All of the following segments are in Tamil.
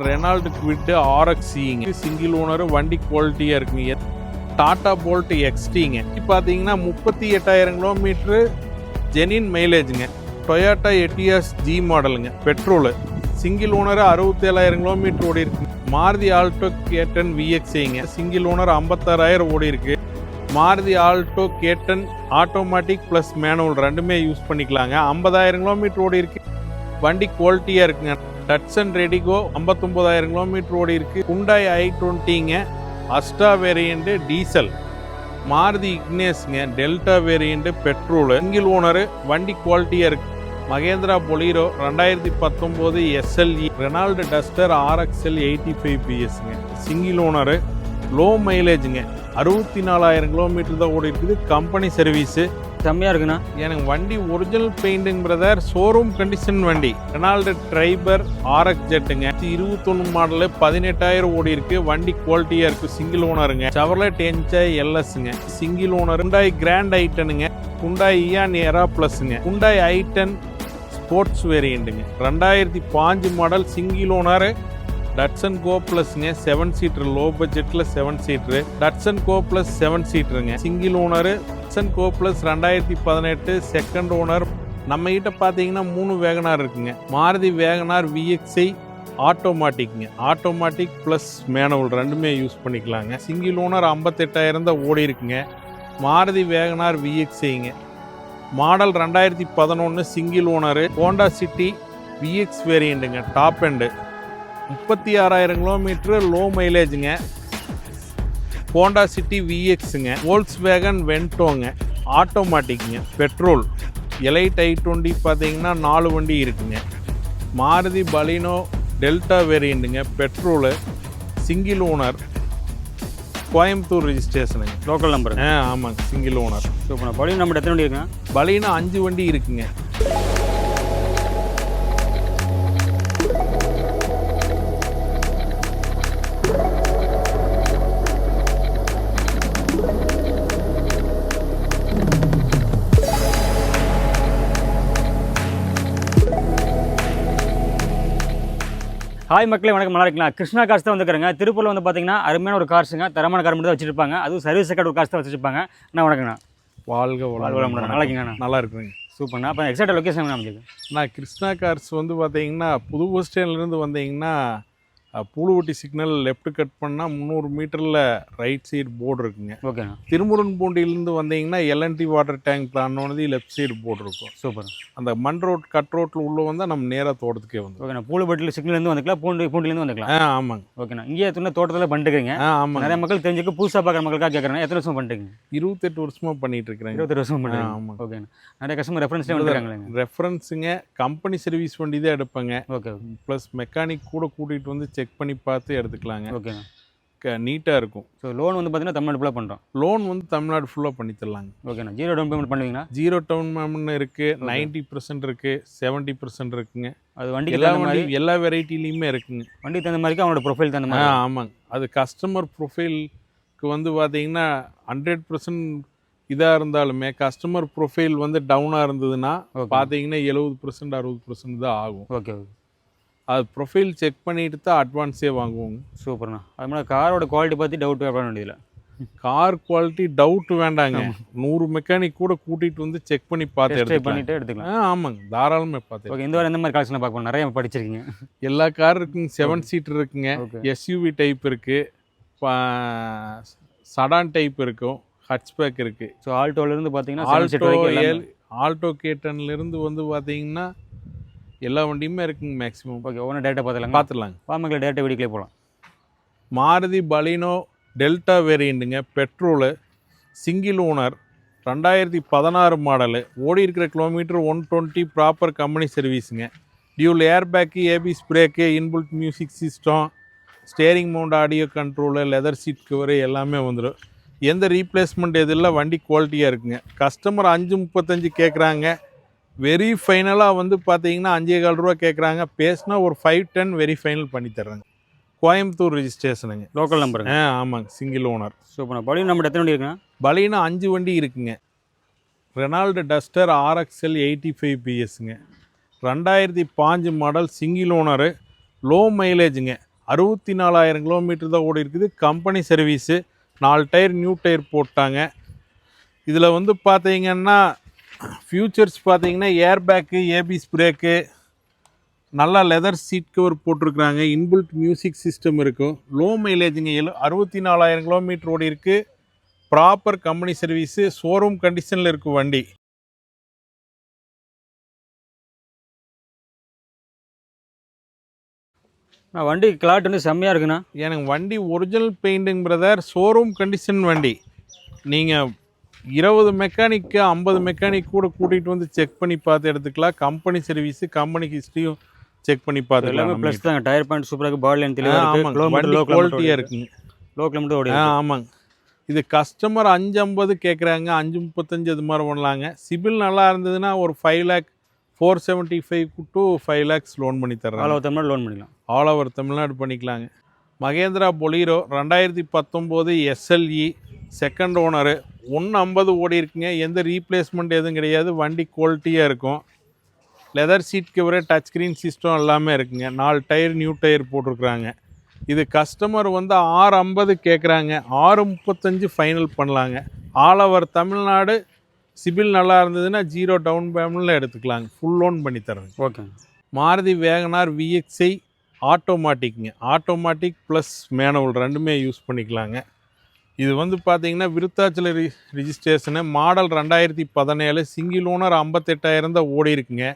ரெனால்டு குவிட் ஆர்எக்ஸிங்க சிங்கிள் ஓனர் வண்டி குவாலிட்டியாக இருக்குங்க. டாடா போல்ட் எக்ஸ்டிங்க பார்த்தீங்கன்னா 38,000 kilometre genuine மைலேஜுங்க. Toyota Etios G மாடலுங்க பெட்ரோலு சிங்கிள் ஓனர் 67,000 கிலோமீட்டர் ஓடி இருக்கு. மாருதி ஆல்டோ கேட்டன் விஎக்ஸ்ஐங்க சிங்கிள் ஓனர் 56,000 ஓடி இருக்கு. மாருதி ஆல்டோ கேட்டன் ஆட்டோமேட்டிக் ப்ளஸ் மேனுவல் ரெண்டுமே யூஸ் பண்ணிக்கலாங்க. 50,000 கிலோமீட்டர் ஓடி இருக்கு. வண்டி குவாலிட்டியாக இருக்குங்க. டட்சன் ரெடிகோ 59,000 கிலோமீட்டர் ஓடி இருக்கு. ஹுண்டாய் i20ங்க அஸ்டா வேரியண்ட்டு டீசல். மாருதி இக்னேஸ்ங்க Delta variant petrol single owner வண்டி குவாலிட்டியாக இருக்கு. Mahindra Bolero 2019 SLE. Renault Duster RXL 85 PS single owner low மைலேஜுங்க. 64,000 கிலோமீட்டர் தான் ஓடி இருக்குது. கம்பெனி சர்வீஸு செம்மையாக இருக்குண்ணா. எனக்கு வண்டி original painting brother, showroom condition வண்டி. ரெனால்டு ட்ரைபர் RX ஜெட்டுங்க 21 மாடலு 18,000 ஓடி இருக்கு. வண்டி குவாலிட்டியாக இருக்குது. சிங்கிள் ஓனருங்க. செவர்லெட் என்ஜாய் LSங்க single owner. Hyundai grand ஐட்டனுங்க. Hyundai Eon Era ப்ளஸ்ங்க. ஹுண்டாய் i10 ஸ்போர்ட்ஸ் வேரியண்ட்டுங்க 2005 model single owner. Datsun Go ப்ளஸ்ங்க 7 சீட்ரு லோ பட்ஜெட்டில் 7 சீட்ரு. டட்சன் கோ ப்ளஸ் 7 சீட்ருங்க single owner. Datsun Go plus 2018 second owner. நம்ம கிட்ட பார்த்தீங்கன்னா 3 வேகனார் இருக்குங்க. மாருதி வேகனார் VXI ஆட்டோமேட்டிக்ங்க. ஆட்டோமேட்டிக் ப்ளஸ் மேனுவல் ரெண்டுமே யூஸ் பண்ணிக்கலாங்க. சிங்கிள் ஓனர் 58,000 தான் ஓடி இருக்குங்க. மாருதி வேகனார் VXIங்க model 2011 single owner. Honda City VX வேரியண்ட்டுங்க டாப் எண்டு 36,000 கிலோமீட்ரு லோ மைலேஜுங்க. ஹோண்டா சிட்டி VXங்க. வோல்க்ஸ் வேகன் வென்டோங்க ஆட்டோமேட்டிக்ங்க பெட்ரோல். எலைட் i20 பார்த்தீங்கன்னா 4 வண்டி இருக்குங்க. மாருதி பலினோ டெல்டா வேரியண்ட்டுங்க பெட்ரோலு சிங்கிள் ஓனர். கோயம்புத்தூர் ரெஜிஸ்ட்ரேஷனுங்க. Local number. ஆமாங்க single owner. Super. Baleno number எத்தனை வண்டி இருக்குங்க? பலினோ 5 வண்டி இருக்குங்க. ஹாய் மக்களே, வணக்கம். நல்லா இருக்கலாம். கிருஷ்ணா கார்ஸ் தான் வந்துருக்காங்க. திருப்பூரில் வந்து பார்த்தீங்கன்னா அருமையான ஒரு கார்ஸுங்க. தரமான கார் மட்டும் தான் வச்சுருப்பாங்க. அதுவும் சர்வீஸ் ரெக்கார்டு ஒரு கார்ஸ் தான் வச்சுருப்பாங்க. என்ன வணக்கங்கண்ணா. வாழ்க நல்லா இருக்கீங்கண்ணா. நல்லா இருக்குங்க. சூப்பர்ண்ணா. அப்போ எக்ஸாக்ட் லொக்கேஷன் அமைச்சிருக்கு. நான் கிருஷ்ணா கார்ஸ் வந்து பார்த்தீங்கன்னா புது பஸ் ஸ்டாண்ட்லேருந்து வந்தீங்கன்னா பூலுவட்டி சிக்னல் லெஃப்ட் கட் பண்ணால் 300 மீட்டரில் ரைட் சைடு போர்டு இருக்குங்க. ஓகேண்ணா. திருமுருன்பூண்டியிலேருந்து வந்தீங்கன்னா LNT வாட்டர் டேங்க் பிளானோடது லெஃப்ட் சைடு போர்டு இருக்கும். சூப்பர். அந்த மண் ரோட் கட் ரோட்டில் உள்ளே வந்தால் நம்ம நேராக தோட்டத்துக்கே வந்து. ஓகேண்ணா. பூலுவட்டியில் சிக்னல்லேருந்து வந்துக்கலாம், பூண்டிலேருந்து வந்துக்கலாம். ஆமாங்க. ஓகேண்ணா. இங்கே எத்தனை தோட்டத்தில் பண்ணிட்டுருக்கீங்க? ஆமாம். நிறைய மக்கள் தெரிஞ்சுக்க புதுசாக பார்க்குற மக்களுக்காக கேட்குறேன். எத்தனை வருஷம் பண்ணிட்டுங்க? 28 வருஷமாக பண்ணிட்டு இருக்கிறேன். 28 வருஷம் பண்ணுறேன். ஆமாம். ஓகேண்ணா. நிறைய கஸ்டமர் ரெஃபரன்ஸ்லேயே வந்துருக்காங்களேங்க. ரெஃபரன்ஸுங்க கம்பெனி சர்வீஸ் வண்டி தான் எடுப்பேங்க. ஓகே. ப்ளஸ் மெக்கானிக் கூட கூட்டிகிட்டு வந்து செக் பண்ணி பார்த்து எடுத்துக்கலாங்க. ஓகேண்ணா. நீட்டாக இருக்கும். ஸோ லோன் வந்து பார்த்தீங்கன்னா தமிழ்நாடு ஃபுல்லாக பண்ணுறோம். லோன் வந்து தமிழ்நாடு ஃபுல்லாக பண்ணி தரலாங்க. ஓகேண்ணா. 0 டவுன் பேமெண்ட் பண்ணுவீங்களா? 0 டவுன் பேமெண்ட் இருக்குது, 90% இருக்குது, 70% இருக்குங்க. அது வண்டிக்கு எல்லா வண்டி எல்லா வெரைட்டிலையுமே இருக்குங்க. வண்டி தகுந்த மாதிரி அவனோட ப்ரொஃபைல் தகுந்த மாதிரி. ஆமாங்க. அது கஸ்டமர் ப்ரொஃபைலுக்கு வந்து பார்த்தீங்கன்னா 100% இதாக இருந்தாலுமே கஸ்டமர் ப்ரொஃபைல் வந்து டவுனாக இருந்ததுன்னா பார்த்தீங்கன்னா 70% 60% தான் ஆகும். ஓகே. அது ப்ரொஃபைல் செக் பண்ணிட்டு தான் அட்வான்ஸே வாங்குவோங்க. சூப்பர்ண்ணா. அது மாதிரி காரோட குவாலிட்டி பற்றி டவுட் பண்ண வேண்டியதில்லை. கார் குவாலிட்டி டவுட் வேண்டாங்க. 100 மெக்கானிக் கூட கூட்டிகிட்டு வந்து செக் பண்ணி பார்த்து பண்ணிட்டு எடுத்துக்கலாம். ஆமாங்க, தாராளமாக பார்த்து. ஓகே. இந்த வாரம் எந்த மாதிரி கலெக்ஷன் பார்ப்போம்? நிறைய படிச்சிருக்கீங்க. எல்லா கார் இருக்குங்க. 7 சீட்டர் இருக்குங்க. SUV டைப் இருக்குது, சடான் டைப் இருக்கும், ஹட்ச்பேக் இருக்குது. ஸோ ஆல்டோலேருந்து பார்த்தீங்கன்னா ஆல்டோ கேட்டன்லேருந்து வந்து பார்த்தீங்கன்னா எல்லா வண்டியுமே இருக்குங்க மேக்ஸிமம். ஓகே. ஒவ்வொரு டேட்டா பார்த்துலாங்க. பாமங்களை டேட்டா வீடியோக்களே போகலாம். மாருதி பலினோ டெல்டா வேரியண்ட்டுங்க பெட்ரோலு சிங்கிள் ஓனர் 2016 மாடலு. ஓடி இருக்கிற கிலோமீட்டர் 120. ப்ராப்பர் கம்பெனி சர்வீஸுங்க. Dual air bag, ABS brake, inbuilt music system, steering mount audio control, leather seat cover எல்லாமே வந்துடும். எந்த ரீப்ளேஸ்மெண்ட் எது இல்லை. வண்டி குவாலிட்டியாக இருக்குங்க. கஸ்டமர் 5:35 கேட்குறாங்க. வெரி ஃபைனலாக வந்து பார்த்தீங்கன்னா 5,400 ரூபா கேட்குறாங்க. பேசினா ஒரு 5-10 வெரி ஃபைனல் பண்ணி தர்றாங்க. கோயம்புத்தூர் ரெஜிஸ்ட்ரேஷனுங்க. Local number. ஆமாங்க single owner. Super. Baleno number எத்தனை வண்டி இருக்குண்ணா? பலினோ 5 வண்டி இருக்குங்க. ரெனால்டு டஸ்டர் RXL 85 PSங்க 2005 மாடல் சிங்கிள் ஓனரு லோ மைலேஜுங்க. 64,000 கிலோமீட்டர் தான் ஓடி இருக்குது. Company service. 4 tyre new tyre போட்டாங்க. இதில் வந்து பார்த்தீங்கன்னா ஃபியூச்சர்ஸ் பார்த்தீங்கன்னா ஏர் பேக்கு, ஏபிஎஸ் பிரேக்கு, நல்லா லெதர் சீட் கவர் போட்டிருக்கிறாங்க. இன்பில்ட் மியூசிக் சிஸ்டம் இருக்கும். லோ மைலேஜுங்க. 64,000 கிலோமீட்டர் ஓடி இருக்குது. Proper company service. ஷோரூம் கண்டிஷனில் இருக்குது வண்டி. வண்டி கிளாட் வந்து செம்மையாக இருக்குண்ணா. எனக்கு வண்டி original painting brother. Showroom condition வண்டி. நீங்கள் 20 மெக்கானிக்கு 50 மெக்கானிக் கூட கூட்டிகிட்டு வந்து செக் பண்ணி பார்த்து எடுத்துக்கலாம். கம்பெனி சர்வீஸு, கம்பெனி ஹிஸ்ட்ரியும் செக் பண்ணி பார்த்துக்கலாம். எல்லாமே ப்ளஸ் தாங்க. டயர் பாயிண்ட் சூப்பராக இருக்குது. பாடி லைன் தெளிவாக இருக்குது. வண்டி குவாலிட்டியாக இருக்குங்க. லோ கிலோமீட்டர் ஓடி. ஆமாங்க. இது கஸ்டமர் 550 கேட்குறாங்க. 535 அது மாதிரி பண்ணலாங்க. சிபில் நல்லா இருந்ததுன்னா ஒரு 5,04,75 to 5 lakhs லோன் பண்ணி தர்றாங்க. ஆல் ஓவர் தமிழ்நாடு லோன் பண்ணிக்கலாம். ஆல் ஓவர் தமிழ்நாடு பண்ணிக்கலாங்க. Mahindra Bolero 2019 SLE second owner. 150 ஓடி இருக்குங்க. எந்த ரீப்ளேஸ்மெண்ட் எதுவும் கிடையாது. வண்டி குவாலிட்டியாக இருக்கும். Leather seat cover, touch screen system எல்லாமே இருக்குங்க. 4 டயர் நியூ டயர் போட்டிருக்குறாங்க. இது கஸ்டமர் வந்து 650 கேட்குறாங்க. 635 ஃபைனல் பண்ணலாங்க. All over Tamil Nadu. சிபில் நல்லா இருந்ததுன்னா 0 டவுன் பேமெண்ட்டில் எடுத்துக்கலாங்க. ஃபுல் லோன் பண்ணி தர்றேங்க. ஓகே. மாருதி வேகனார் விஎக்ஸ்ஐ ஆட்டோமேட்டிக்குங்க. ஆட்டோமேட்டிக் ப்ளஸ் மேனுவல் ரெண்டுமே யூஸ் பண்ணிக்கலாங்க. இது வந்து பார்த்தீங்கன்னா Virudhachala registration. Model 2017. Single owner. 58,000 தான் ஓடி இருக்குங்க.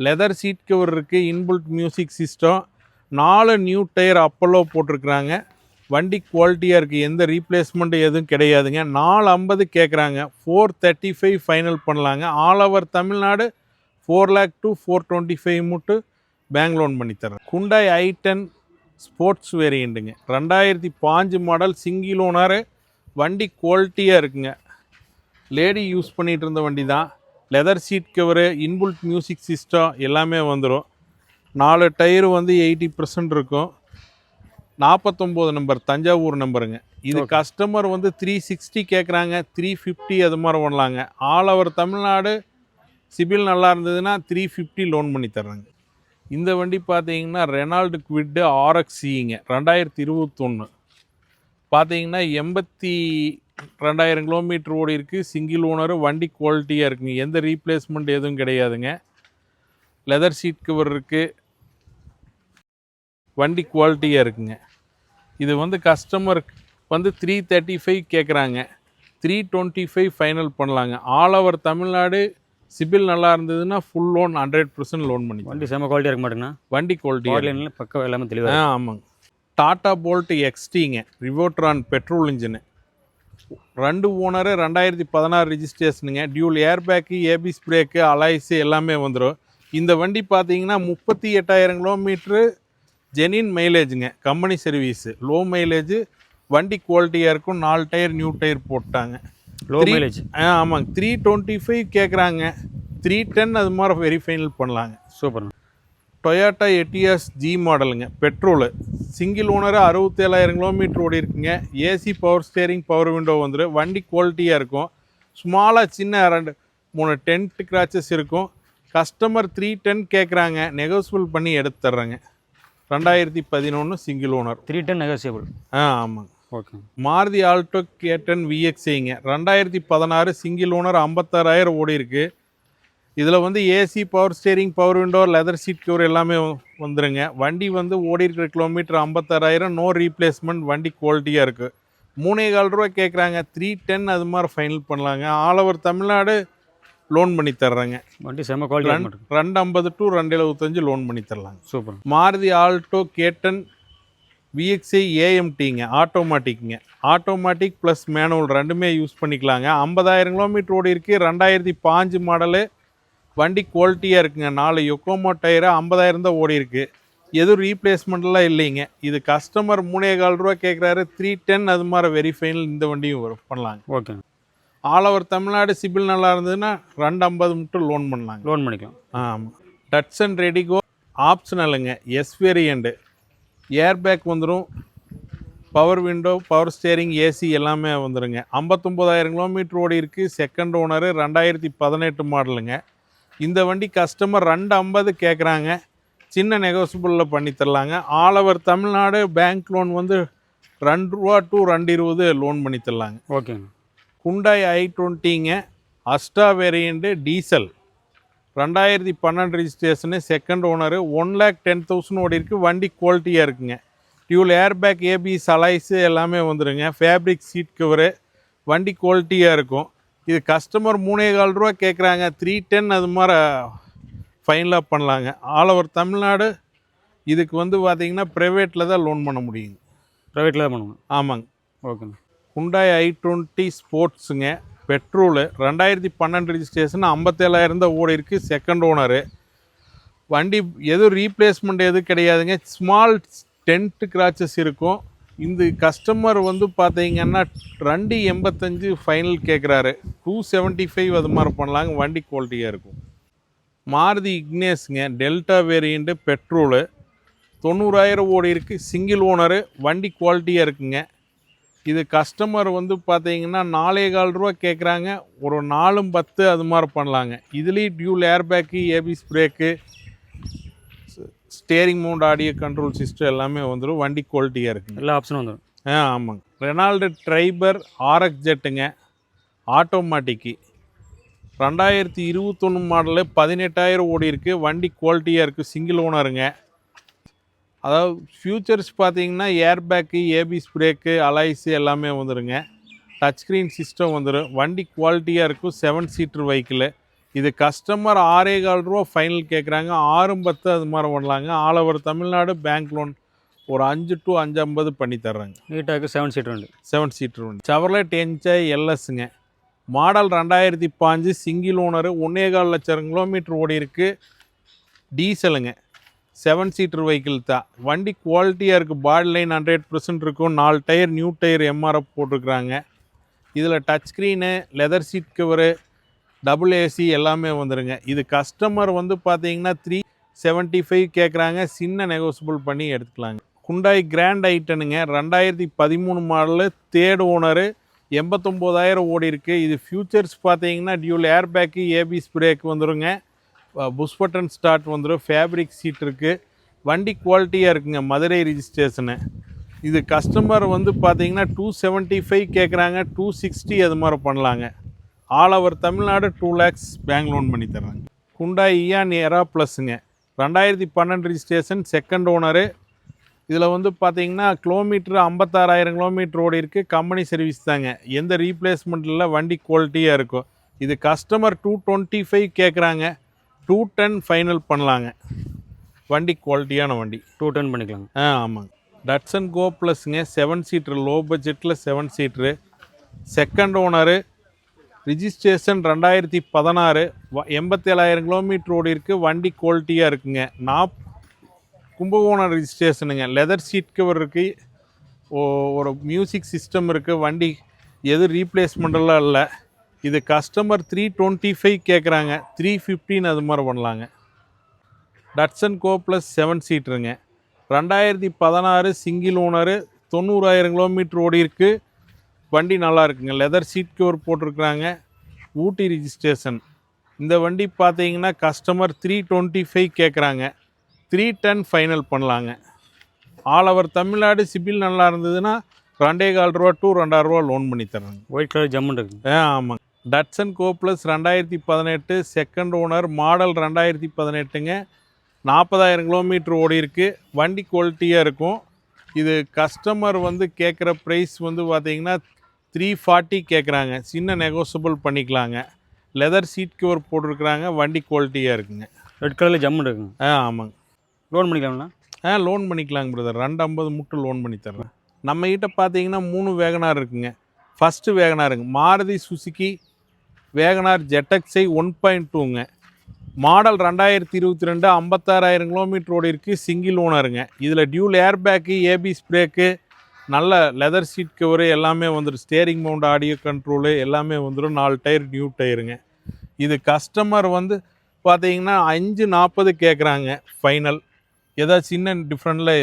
லெதர் சீட் கவர் இருக்குது. Inbuilt music system. 4 new tyre Apollo போட்டிருக்குறாங்க. வண்டி குவாலிட்டியாக இருக்குது. எந்த ரீப்ளேஸ்மெண்ட் எதுவும் கிடையாதுங்க. 450 கேட்குறாங்க. 435 ஃபைனல் பண்ணலாங்க. All over Tamil Nadu 4 lakh to 425 மட்டும் பேங்க் லோன் பண்ணி தரேன். Hyundai i10 ஸ்போர்ட்ஸ் வேரியண்ட்டுங்க. 2005 மாடல். Single owner. வண்டி குவாலிட்டியாக இருக்குங்க. லேடி யூஸ் பண்ணிகிட்டு இருந்த வண்டி தான். Leather seat cover, inbuilt music system எல்லாமே வந்துடும். 4 டயரு வந்து 80% இருக்கும். 49 நம்பர் தஞ்சாவூர் நம்பருங்க. இது கஸ்டமர் வந்து 360 கேட்குறாங்க. 350 அது மாதிரி பண்ணலாங்க. All over Tamil Nadu. சிபில் நல்லா இருந்ததுன்னா 350 லோன் பண்ணி தர்றாங்க. இந்த வண்டி பார்த்தீங்கன்னா ரெனால்டு குவிட்டு ஆர்எக்ஸிங்க. 2021 பார்த்தீங்கன்னா 82,000 கிலோமீட்டர் ஓடி இருக்குது. Single owner. வண்டி குவாலிட்டியாக இருக்குங்க. எந்த ரீப்ளேஸ்மெண்ட் எதுவும் கிடையாதுங்க. லெதர் சீட் கவர் இருக்குது. வண்டி குவாலிட்டியாக இருக்குங்க. இது வந்து கஸ்டமர் வந்து 335 கேட்குறாங்க. 325 ஃபைனல் பண்ணலாங்க. All over Tamil Nadu. சிபில் நல்லா இருந்ததுன்னா ஃபுல் லோன் 100% லோன் பண்ணி. வண்டி செம்ம குவாலிட்டியாக இருக்க மாட்டேங்கண்ணா. வண்டி குவாலிட்டி பக்கம் எல்லாமே தெளிவாக. ஆமாங்க. டாடா போல்ட் எக்ஸ்டிங்க. Revotron petrol engine. 2 ஓனரு. 2016 ரிஜிஸ்ட்ரேஷனுங்க. Dual air bag, ABS brake, alloys எல்லாமே வந்துடும். இந்த வண்டி பார்த்தீங்கன்னா 38,000 கிலோமீட்ரு ஜெனின் மைலேஜுங்க. Company service. Low mileage. வண்டி குவாலிட்டியாக இருக்கும். 4 டயர் நியூ டயர் போட்டாங்க. Low mileage. ஆமாங்க. 325 கேட்குறாங்க. 310 அது மாதிரி வெரி ஃபைனல் பண்ணலாங்க. சூப்பர். டொயோட்டா எட்டியாஸ் ஜி மாடலுங்க. பெட்ரோலு. Single owner. 67,000 கிலோமீட்டர் ஓடி இருக்குங்க. AC, power steering, power window வந்துடும். வண்டி குவாலிட்டியாக இருக்கும். ஸ்மாலாக சின்ன 2-3 டென்ட் கிராச்சஸ் இருக்கும். கஸ்டமர் 310 கேட்குறாங்க. நெகோசியபிள் பண்ணி எடுத்து தர்றாங்க. 2011 சிங்கிள் ஓனர். 310 நெகோசியபிள். ஆமாங்க. ஓகே. மாருதி ஆல்டோ K10 விஎக்ஸ்ஐங்க. 2016 சிங்கிள் ஓனர். 56,000 ஓடி இருக்குது. இதில் வந்து AC, power steering, power window, leather seat cover எல்லாமே வந்துடுங்க. வண்டி வந்து ஓடி இருக்கிற கிலோமீட்டர் 56,000. No replacement. வண்டி குவாலிட்டியாக இருக்குது. 3,400 ரூபா கேட்குறாங்க. 310 அது மாதிரி ஃபைனல் பண்ணலாங்க. ஆல் ஓவர் தமிழ்நாடு லோன் பண்ணி தர்றாங்க. வண்டி செம்ம குவாலிட்டி. 250 to 275 லோன் பண்ணி தரலாங்க. Super. Maruti Alto K10 VXI ஏஎம்டிங்க. ஆட்டோமேட்டிக்குங்க. ஆட்டோமேட்டிக் ப்ளஸ் மேனுவல் ரெண்டுமே யூஸ் பண்ணிக்கலாங்க. 50,000 கிலோமீட்டர் ஓடி இருக்குது. 2005 மாடலு. வண்டி குவாலிட்டியாக இருக்குங்க. 4 யொக்கோமோ டயரு. 50,000 தான் ஓடி இருக்குது. எதுவும் ரீப்ளேஸ்மெண்ட்லாம் இல்லைங்க. இது கஸ்டமர் 3,400 ரூபா கேட்குறாரு. 310 அது மாதிரி வெரி ஃபைனல் இந்த வண்டியும் பண்ணலாங்க. Okay. All over Tamil Nadu. CIBIL நல்லா இருந்ததுன்னா 250 மட்டும் லோன் பண்ணலாங்க. லோன் பண்ணிக்கலாம். ஆமாம். டட்சன் ரெடிகோ ஆப்ஷனலுங்க. S variant. ஏர் பேக் வந்துடும். Power window, power steering, AC எல்லாமே வந்துடுங்க. 59,000 கிலோமீட்டர் ஓடி இருக்குது. Second owner. 2018 மாடலுங்க. இந்த வண்டி கஸ்டமர் 250 கேட்குறாங்க. சின்ன நெகோசியபிளில் பண்ணி தரலாங்க. All over Tamil Nadu bank loan வந்து ₹2 to ₹2.20 லோன் பண்ணி தரலாங்க. ஓகேங்க. Hyundai i20ங்க, Asta variant diesel, 2012 registration, second owner, 1,10,000 ஓடி இருக்குது. வண்டி குவாலிட்டியாக இருக்குங்க. டியூல் ஏர்பேக், ஏபிஎஸ், அலைஸு எல்லாமே வந்துடுங்க. ஃபேப்ரிக் சீட் கவரு, வண்டி குவாலிட்டியாக இருக்கும். இது கஸ்டமர் ₹3,400 கேட்குறாங்க. 310 அது மாதிரி ஃபைனலாக பண்ணலாங்க. ஆல் ஓவர் தமிழ்நாடு இதுக்கு வந்து பார்த்தீங்கன்னா ப்ரைவேட்டில் தான் லோன் பண்ண முடியுங்க. ப்ரைவேட்டில் தான் பண்ணுவோம். ஆமாங்க. ஓகேங்க. Hyundai i20 ஸ்போர்ட்ஸுங்க, பெட்ரோலு, 2012 ரிஜிஸ்ட்ரேஷன், 57,000 தான் ஓடி இருக்குது. Second owner. வண்டி எதுவும் ரீப்ளேஸ்மெண்ட் எதுவும் கிடையாதுங்க. ஸ்மால் டென்ட் கிராச்சஸ் இருக்கும். இந்த கஸ்டமர் வந்து பார்த்தீங்கன்னா 285 ஃபைனல் கேட்குறாரு. 275 அது மாதிரி பண்ணலாங்க. வண்டி குவாலிட்டியாக இருக்கும். மாருதி இக்னேஸுங்க, டெல்டா வேரியண்ட்டு, பெட்ரோலு, 90,000 ஓடி இருக்குது. Single owner. வண்டி குவாலிட்டியாக இருக்குங்க. இது கஸ்டமர் வந்து பார்த்தீங்கன்னா ₹4,400 கேட்குறாங்க. ஒரு 4-10 அது மாதிரி பண்ணலாங்க. இதுலேயும் dual airbag, ABS brake, steering mount, audio control system எல்லாமே வந்துடும். வண்டி குவாலிட்டியாக இருக்குங்க. எல்லா ஆப்ஷனும் வந்துடும். ஆமாங்க. ரெனால்டு ட்ரைபர் RX ஜெட்டுங்க, ஆட்டோமேட்டிக்கு, 2021 மாடலு, 18,000 ஓடி இருக்குது. வண்டி குவாலிட்டியாக இருக்குது. சிங்கிள் ஓனருங்க. அதாவது ஃபியூச்சர்ஸ் பார்த்தீங்கன்னா ஏர்பேக்கு, ஏபிஎஸ் பிரேக்கு, அலைஸு எல்லாமே வந்துடுங்க. டச் ஸ்க்ரீன் சிஸ்டம் வந்துடும். வண்டி குவாலிட்டியாக இருக்கும். 7 சீட்டர் வெஹிக்கிளு. இது கஸ்டமர் ₹6,400 ஃபைனல் கேட்குறாங்க. 6-10 அது மாதிரி பண்ணலாங்க. All over Tamil Nadu bank loan ஒரு 5 to 550 பண்ணி தர்றாங்க. நீட்டாக 7 சீட்டர் வண்டி. 7 சீட்டர் வண்டி. செவர்லெட் என்ஜாய் எல்எஸ்ங்க, மாடல் 2005, சிங்கிள் ஓனரு, 1,4 லட்சம் கிலோமீட்டர் ஓடி இருக்குது. டீசலுங்க, 7 சீட்டர் வெஹிக்கிள் தான். வண்டி குவாலிட்டியாக இருக்குது. பாடி லைன் 100% இருக்கும். 4 டயர் நியூ டயர் எம்ஆர்எஃப் போட்டிருக்கிறாங்க. இதில் touch screen, leather seat cover, double AC எல்லாமே வந்துடுங்க. இது கஸ்டமர் வந்து பார்த்தீங்கன்னா 375 கேட்குறாங்க. சின்ன நெகோசியபிள் பண்ணி எடுத்துக்கலாங்க. Hyundai கிராண்ட் ஐட்டனுங்க, 2013 மாடலு, தேர்ட் ஓனரு, 89,000 ஓடி இருக்குது. இது ஃபியூச்சர்ஸ் பார்த்தீங்கன்னா டியூல் ஏர்பேக்கு, ஏபிஎஸ் பிரேக் வந்துடுங்க. புஷ் பட்டன் ஸ்டார்ட் வந்துடும். ஃபேப்ரிக் சீட் இருக்குது. வண்டி குவாலிட்டியாக இருக்குங்க. மதுரை ரிஜிஸ்ட்ரேஷனு. இது கஸ்டமர் வந்து பார்த்தீங்கன்னா 275 கேட்குறாங்க. 260 அது மாதிரி பண்ணலாங்க. All over Tamil Nadu 2 lakhs bank loan பண்ணி தர்றாங்க. Hyundai Eon Era ப்ளஸ்ஸுங்க, 2012 registration, second owner. இதில் வந்து பார்த்தீங்கன்னா கிலோமீட்ரு 56,000 கிலோமீட்டர் ஓடி இருக்குது. கம்பெனி சர்வீஸ் தாங்க. எந்த ரீப்ளேஸ்மெண்ட் இல்லை. வண்டி குவாலிட்டியாக இருக்கும். இது கஸ்டமர் 225 கேட்குறாங்க. 210 ஃபைனல் பண்ணலாங்க. வண்டி குவாலிட்டியான வண்டி. 210 பண்ணிக்கலாங்க. ஆமாங்க. டட்சன் கோ ப்ளஸ்ங்க, 7 சீட்ரு, லோ பட்ஜெட்டில் 7 seater, second owner, registration 2016, 87,000 kilometre ஓடி இருக்குது. வண்டி குவாலிட்டியாக இருக்குங்க. கும்பகோணம் ரிஜிஸ்ட்ரேஷனுங்க. லெதர் சீட் கவர் இருக்குது. ஒரு மியூசிக் சிஸ்டம் இருக்குது. வண்டி எது ரீப்ளேஸ்மெண்ட்டெல்லாம் இல்லை. இது கஸ்டமர் 325 கேட்குறாங்க. 315 அது மாதிரி பண்ணலாங்க. டட்சன் கோ ப்ளஸ் 7 சீட்டருங்க, 2016, சிங்கிள் ஓனரு, 90,000 கிலோமீட்டர் ஓடி இருக்குது. வண்டி நல்லா இருக்குங்க. லெதர் சீட் கவர் போட்டிருக்கிறாங்க. ஊட்டி ரிஜிஸ்ட்ரேஷன். இந்த வண்டி பார்த்தீங்கன்னா கஸ்டமர் 325 கேட்குறாங்க. 310 ஃபைனல் பண்ணலாங்க. ஆல் ஓவர் தமிழ்நாடு சிபில் நல்லா இருந்ததுன்னா ₹2,400 to ₹2,000 லோன் பண்ணி தர்றாங்க. ஒயிட் கலர் ஜம்முன் இருக்குது. ஆமாங்க. Datsun Go plus 2018, second owner, model 2018ங்க, 40,000 கிலோமீட்டர் ஓடி இருக்குது. வண்டி குவாலிட்டியாக இருக்கும். இது கஸ்டமர் வந்து கேட்குற ப்ரைஸ் வந்து பார்த்தீங்கன்னா 340 கேட்குறாங்க. சின்ன நெகோசியபிள் பண்ணிக்கலாங்க. லெதர் சீட் கவர் போட்டிருக்கிறாங்க. வண்டி குவாலிட்டியாக இருக்குங்க. ரெட் கலரில் ஜம்முன் இருக்குங்க. ஆமாங்க. லோன் பண்ணிக்கலாங்களா? லோன் பண்ணிக்கலாங்க பிரதர். 250 மட்டும் லோன் பண்ணி தர்றேன். நம்மகிட்ட பார்த்தீங்கன்னா 3 வேகனார் இருக்குங்க. ஃபஸ்ட்டு வேகனாருங்க, மாருதி சுசுகி வேகனார் ஜெட்டக்ஸை 1.2ங்க, மாடல் 2022, 56,000 கிலோமீட்டர் ஓடி இருக்குது. சிங்கிள் ஓனருங்க. இதில் டியூல் ஏர்பேக்கு, ஏபிஎஸ் பிரேக்கு, நல்ல லெதர் சீட் கவரு எல்லாமே வந்துடும். ஸ்டேரிங் மவுண்ட், ஆடியோ கண்ட்ரோலு எல்லாமே வந்துடும். 4 டயர் நியூ டயருங்க. இது கஸ்டமர் வந்து பார்த்தீங்கன்னா 540 கேட்குறாங்க ஃபைனல். ஏதாவது சின்ன டிஃப்ரெண்டில்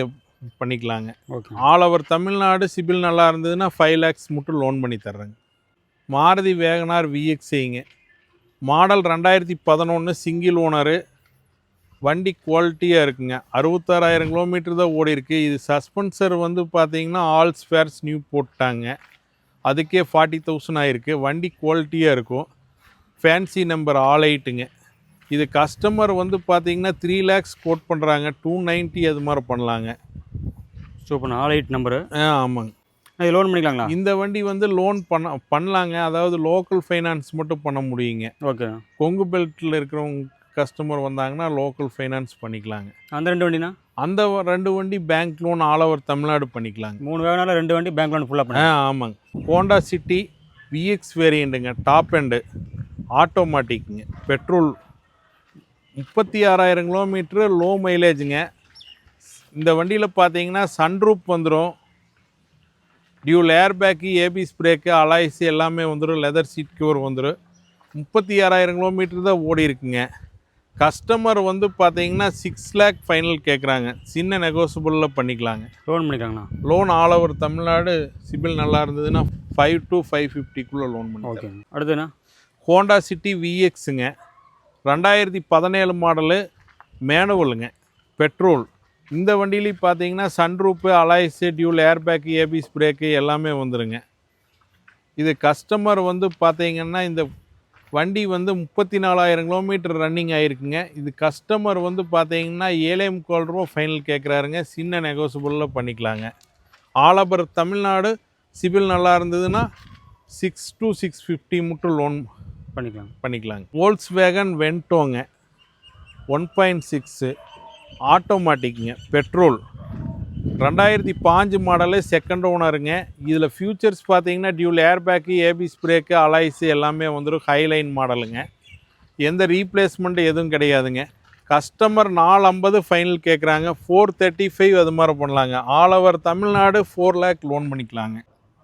பண்ணிக்கலாங்க. Okay. All over Tamil Nadu CIBIL நல்லா இருந்ததுன்னா 5 lakhs மட்டும் லோன் பண்ணி தர்றேங்க. மாருதி வேகனார் VXIங்க, மாடல் 2011, சிங்கிள் ஓனரு, வண்டி குவாலிட்டியாக இருக்குங்க. 66,000 கிலோமீட்டர் தான் ஓடி இருக்கு. இது சஸ்பென்சர் வந்து பார்த்தீங்கன்னா ஆல் ஸ்பேர்ஸ் நியூ போட்டாங்க. அதுக்கே 40,000 ஆயிருக்கு. வண்டி குவாலிட்டியாக இருக்கும். ஃபேன்சி நம்பர் ஆல் 8ங்க. இது கஸ்டமர் வந்து பார்த்தீங்கன்னா 3 lakhs கோட் பண்ணுறாங்க. 290 அது மாதிரி பண்ணலாங்க. சூப்பர். 48 நம்பரு. ஆமாங்க. இது லோன் பண்ணிக்கலாங்களா? இந்த வண்டி வந்து லோன் பண்ணலாங்க. அதாவது லோக்கல் ஃபைனான்ஸ் மட்டும் பண்ண முடியுங்க. ஓகே. கொங்கு பெல்ட்டில் இருக்கிறவங்க கஸ்டமர் வந்தாங்கன்னா லோக்கல் ஃபைனான்ஸ் பண்ணிக்கலாங்க. அந்த 2 வண்டினா? அந்த 2 வண்டி bank loan all over Tamil Nadu பண்ணிக்கலாங்க. 3 வேகனால 2 வண்டி பேங்க் லோன் ஃபுல்லாக பண்ணி. ஆமாங்க. ஹோண்டா சிட்டி விஎக்ஸ் வேரியண்ட்டுங்க. டாப் எண்டு ஆட்டோமேட்டிக்குங்க. பெட்ரோல் 36,000 கிலோமீட்ரு லோ மைலேஜுங்க. இந்த வண்டியில் பார்த்தீங்கன்னா சன்ரூப் வந்துடும். Dual air bag, ABS brake, alloys எல்லாமே வந்துடும். லெதர் சீட் கவர் வந்துடும். 36,000 கிலோமீட்டர் தான் ஓடி இருக்குங்க. கஸ்டமர் வந்து பார்த்தீங்கன்னா 6 lakh ஃபைனல் கேட்குறாங்க. சின்ன நெகோசியபிளில் பண்ணிக்கலாங்க. லோன் பண்ணிக்கலாங்களா? Loan all over Tamil Nadu CIBIL நல்லா இருந்ததுன்னா 5 to 550 லோன் பண்ணி. ஓகே. அடுத்துண்ணா ஹோண்டா சிட்டி விஎக்ஸுங்க. 2017 மாடலு, மேனுவலுங்க, பெட்ரோல். இந்த வண்டியிலையும் பார்த்தீங்கன்னா sunroof, alloys, dual air bag, ABS brake எல்லாமே வந்துடுங்க. இது கஸ்டமர் வந்து பார்த்தீங்கன்னா இந்த வண்டி வந்து 34,000 கிலோமீட்டர் ரன்னிங் ஆகிருக்குங்க. இது கஸ்டமர் வந்து பார்த்தீங்கன்னா 7,25 ஃபைனல் கேட்குறாருங்க. சின்ன நெகோசியபிளில் பண்ணிக்கலாங்க. ஆல் ஓவர் தமிழ்நாடு சிபில் நல்லா இருந்ததுன்னா 6 to 650 மட்டும் லோன் பண்ணிக்கலாங்க. வோல்க்ஸ்வேகன் வென்டோங்க. 1.6 ஆட்டோமேட்டிக்குங்க. பெட்ரோல் 2005 மாடலு, செகண்ட் ஓனருங்க. இதில் ஃபியூச்சர்ஸ் பார்த்தீங்கன்னா dual air bag, ABS brake, alloys எல்லாமே வந்துடும். ஹைலைன் மாடலுங்க. எந்த ரீப்ளேஸ்மெண்ட் எதுவும் கிடையாதுங்க. கஸ்டமர் 450 ஃபைனல் கேட்குறாங்க. 435 அது மாதிரி பண்ணலாங்க. All over Tamil Nadu 4 lakh loan பண்ணிக்கலாங்க.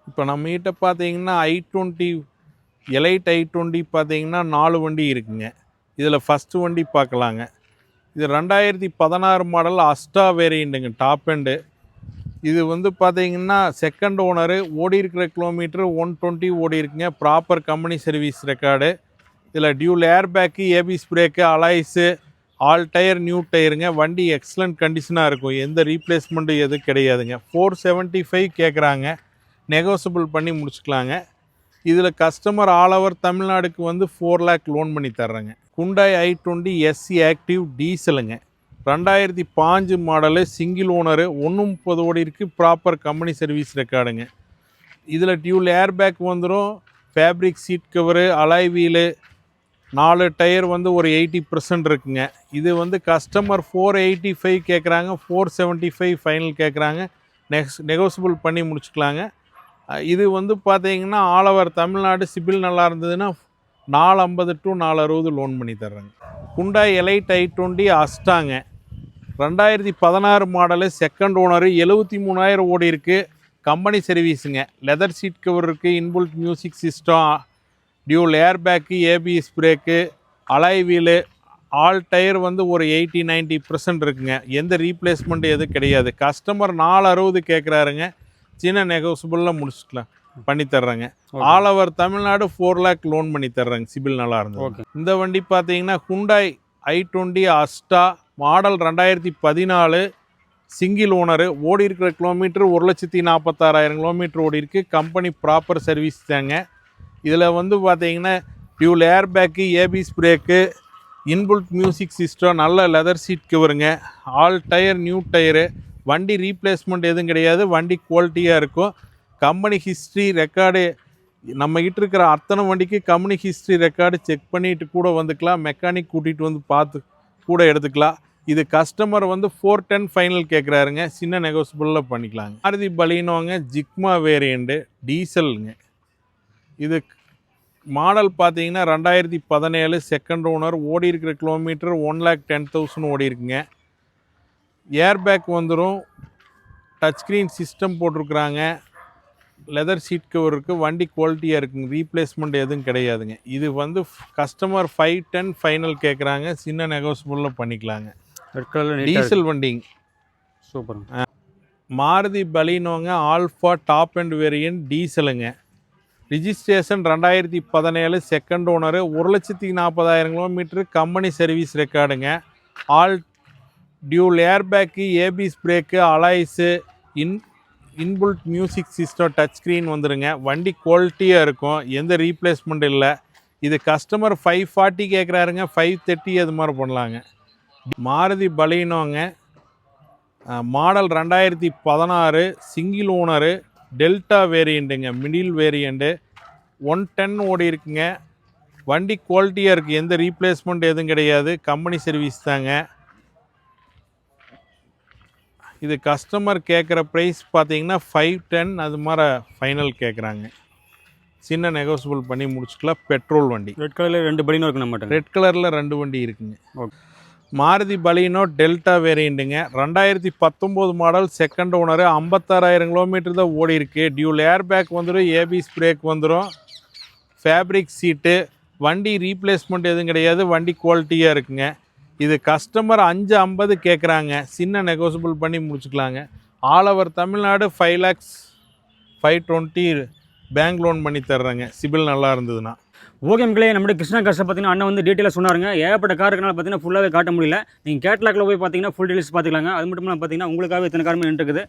இப்போ நம்மகிட்ட பார்த்தீங்கன்னா i20 எலைட் i20 பார்த்தீங்கன்னா 4 வண்டி இருக்குங்க. இதில் ஃபஸ்ட்டு வண்டி பார்க்கலாங்க. இது 2016 மாடல் அஸ்டா வேரியண்ட்டுங்க. Top end. இது வந்து பார்த்தீங்கன்னா செகண்ட் ஓனரு. ஓடி இருக்கிற கிலோமீட்டர் 120 ஓடி இருக்குங்க. Proper company service record. இதில் dual air bag, ABS brake, alloys, all tyre new டயருங்க. வண்டி எக்ஸலண்ட் கண்டிஷனாக இருக்கும். எந்த ரீப்ளேஸ்மெண்ட்டும் எதுவும் கிடையாதுங்க. 475 கேட்குறாங்க. நெகோசியபிள் பண்ணி முடிச்சுக்கலாங்க. இதில் கஸ்டமர் ஆல் ஓவர் தமிழ்நாடுக்கு வந்து 4 lakh லோன் பண்ணி தர்றேங்க. குண்டாய் i20 எஸ்சி ஆக்டிவ் டீசலுங்க. 2005 மாடலு, சிங்கிள் ஓனரு, 130 ஓடி இருக்குது. ப்ராப்பர் கம்பெனி சர்வீஸ் ரெக்கார்டுங்க. இதில் டியூல் ஏர் பேக் வந்துடும். Fabric seat cover, alloy wheel, 4 tyre வந்து ஒரு 80% இருக்குங்க. இது வந்து கஸ்டமர் 485 கேட்குறாங்க. 475 ஃபைனல் கேட்குறாங்க. நெகோசியபிள் பண்ணி முடிச்சுக்கலாங்க. இது வந்து பார்த்தீங்கன்னா ஆல் ஓவர் தமிழ்நாடு சிபில் நல்லா இருந்ததுன்னா 450 to 460 லோன் பண்ணி தர்றேங்க. குண்டாய் எலைட் i20 அஸ்டாங்க. 2016 மாடலு, செகண்ட் ஓனரு, 73,000 ஓடி இருக்குது. கம்பெனி சர்வீஸுங்க. லெதர் சீட் கவர் இருக்குது. Inbuilt music system, dual air bag, ABS brake, alloy wheel, all tyre வந்து ஒரு 80-90% இருக்குங்க. எந்த ரீப்ளேஸ்மெண்ட் எதுவும் கிடையாது. கஸ்டமர் 460 கேட்குறாருங்க. சின்ன நெகோசியபிளில் முடிச்சுக்கலாம் பண்ணி தர்றேங்க. All over Tamil Nadu 4 lakh loan பண்ணி தர்றேங்க. சிபில் நல்லா இருந்தது. இந்த வண்டி பார்த்தீங்கன்னா Hyundai i20 Asta model 2014 single owner. ஓடி இருக்கிற கிலோமீட்டர் 1,46,000 கிலோமீட்டர் ஓடி இருக்குது. கம்பெனி ப்ராப்பர் சர்வீஸ் தாங்க. இதில் வந்து பார்த்தீங்கன்னா dual air bag, ABS brake, inbuilt music system, நல்ல லெதர் சீட் கவருங்க, ஆல் டயர் நியூ டயரு. வண்டி ரீப்ளேஸ்மெண்ட் எதுவும் கிடையாது. வண்டி குவாலிட்டியாக இருக்கும். கம்பெனி ஹிஸ்ட்ரி ரெக்கார்டு நம்மகிட்ட இருக்கிற அத்தனை வண்டிக்கு கம்பெனி ஹிஸ்ட்ரி ரெக்கார்டு செக் பண்ணிட்டு கூட வந்துக்கலாம். மெக்கானிக் கூட்டிகிட்டு வந்து பார்த்து கூட எடுத்துக்கலாம். இது கஸ்டமர் வந்து 410 ஃபைனல் கேட்குறாருங்க. சின்ன நெகோசியபிளில் பண்ணிக்கலாங்க. மாருதி பலீனோங்க. ஜிக்மா வேரியண்ட்டு டீசலுங்க. இது மாடல் பார்த்தீங்கன்னா 2017 செகண்ட் ஓனர். ஓடி இருக்கிற கிலோமீட்டர் 1,10,000 ஓடி இருக்குங்க. ஏர் பேக் வந்துடும். டச் ஸ்க்ரீன் சிஸ்டம் போட்டிருக்குறாங்க. லெதர் சீட் கவர் இருக்குது. வண்டி குவாலிட்டியாக இருக்குங்க. ரீப்ளேஸ்மெண்ட் எதுவும் கிடையாதுங்க. இது வந்து கஸ்டமர் 510 ஃபைனல் கேட்குறாங்க. சின்ன நெகோசியபிளில் பண்ணிக்கலாங்க. டீசல் வண்டிங்க. சூப்பர். மாருதி பலீனோங்க. ஆல்ஃபா டாப் அண்ட் வேரியன்ட் டீசலுங்க. Registration 2017 second owner. 1,40,000 kilometre. Company service ரெக்கார்டுங்க. All dual airbag, ABS brake, alloys, inbuilt music system, touch screen வந்துடுங்க. வண்டி குவாலிட்டியாக இருக்கும், எந்த ரீப்ளேஸ்மெண்ட் இல்லை. இது கஸ்டமர் 540 கேட்குறாருங்க, 530 அது மாதிரி பண்ணலாங்க. மாருதி பலீனோங்க, மாடல் 2016, சிங்கிள் ஓனரு, டெல்டா வேரியண்ட்டுங்க, மிடில் வேரியண்ட்டு, 110 ஓடி இருக்குங்க. வண்டி குவாலிட்டியாக இருக்குது, எந்த ரீப்ளேஸ்மெண்ட் எதுவும் கிடையாது, கம்பெனி சர்வீஸ் தாங்க. இது கஸ்டமர் கேட்குற ப்ரைஸ் பார்த்தீங்கன்னா 510 அது மாதிரி ஃபைனல் கேட்குறாங்க. சின்ன நெகோசியபிள் பண்ணி முடிச்சுக்கலாம். பெட்ரோல் வண்டி. ரெட் கலரில் 2 பலீனோ இருக்கு நம்மகிட்ட. ரெட் கலரில் 2 வண்டி இருக்குங்க. ஓகே. மாருதி பலீனோ டெல்டா வேரியண்ட்டுங்க, 2019 மாடல், செகண்ட் ஓனரு, 56,000 கிலோமீட்டர் தான் ஓடி இருக்குது. டியூல் ஏர்பேக் வந்துடும், ஏபிஎஸ் பிரேக் வந்துடும், ஃபேப்ரிக் சீட்டு. வண்டி ரீப்ளேஸ்மெண்ட் எதுவும் கிடையாது, வண்டி குவாலிட்டியாக இருக்குங்க. இது கஸ்டமர் 550 கேட்குறாங்க, சின்ன நெகோசியபிள் பண்ணி முடிச்சுக்கலாங்க. All over Tamil Nadu 5 lakhs 520 bank loan பண்ணி தர்றேங்க, சிபில் நல்லா இருந்ததுன்னா. ஓகே மக்களே, நம்மளுடைய கிருஷ்ணா கார்ஸை பார்த்தீங்கன்னா அண்ணன் வந்து டீட்டெயிலாக சொன்னாருங்க. ஏகப்பட்ட கார் இருக்கனால பார்த்தீங்கன்னா ஃபுல்லாகவே காட்ட முடியல. நீங்கள் கேட்லாக்ல போய் பார்த்தீங்கன்னா ஃபுல் டீடைல்ஸ் பார்த்துக்கலாங்க. அது மட்டும் இல்லாமல் பார்த்தீங்கன்னா உங்களுக்காகவே இத்தனை காரமே இருக்குது.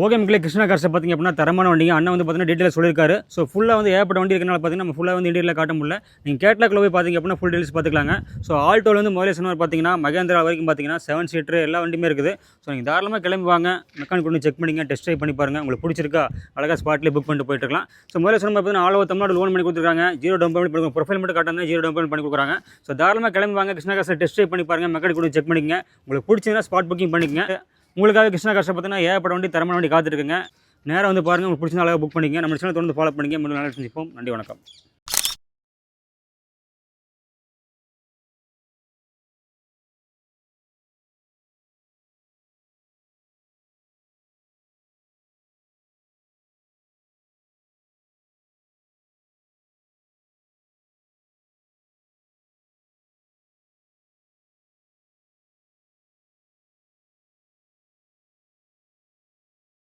ஓகே மக்களே, கிருஷ்ணா கார்ஸை பார்த்தீங்க அப்படின்னா தரமான வண்டிங்க. அண்ணன் வந்து பார்த்தீங்கன்னா டீட்டெயிலாக சொல்லியிருக்காரு. ஸோ ஃபுல்லாக வந்து ஏகப்பட்ட வண்டி இருக்கனால பார்த்தீங்கன்னா நம்ம ஃபுல்லாக வந்து இண்டியரில் காட்ட முடியல. நீங்கள் கேட்லாக்ல போய் பார்த்தீங்க அப்படின்னா ஃபுல் டீடைல்ஸ் பார்த்துக்கலாங்க. ஸோ ஆல்டோவில் வந்து முதல்ல சொன்னார் பார்த்தீங்கன்னா மகேந்திரா வரைக்கும் பார்த்தீங்கன்னா 7 சீட்டர் எல்லா வண்டியுமே இருக்குது. ஸோ நீங்கள் தாராளமாக கிளம்பி வாங்க, மெக்கானிக் கொண்டு செக் பண்ணிங்க, டெஸ்ட் ட்ரைவ் பண்ணி பாருங்கள். உங்களுக்கு பிடிச்சிருக்கா அழகாக ஸ்பாட்லேயே புக் பண்ணிட்டு போயிட்டுருக்கலாம். ஸோ முதல்ல சொன்ன பார்த்தீங்கன்னா ஆல் ஓவர் தமிழ்நாடு லோன் பண்ணி கொடுத்துருக்காங்க. 0 டவுன் பேமெண்ட் பண்ணி ப்ரொஃபைல் மட்டும் காட்டாங்க, 0 டவுன் பேமெண்ட் பண்ணி கொடுக்குறாங்க. ஸோ தாராளமாக கிளம்பி வாங்க, கிருஷ்ணா கார்ஸை டெஸ்ட் ட்ரைவ் பண்ணி பாருங்கள், மெக்கானிக் கொண்டு செக் பண்ணிக்கங்க. உங்களுக்கு பிடிச்சதுன்னா ஸ்பாட் புக்கிங் பண்ணிக்கங்க. உங்களுக்காக கிருஷ்ணா கார்ஸை பார்த்தீங்கன்னா ஏகப்பட்ட வண்டி, தரமான வண்டி காத்துருக்குங்க. நேராக வந்து பாருங்கள், உங்களுக்கு பிடிச்ச அழகாக புக் பண்ணிக்கங்க. நம்ம சேனல் தொடர்ந்து ஃபாலோ பண்ணிங்க. மீண்டும் நல்லா சந்திப்போம். நன்றி, வணக்கம்.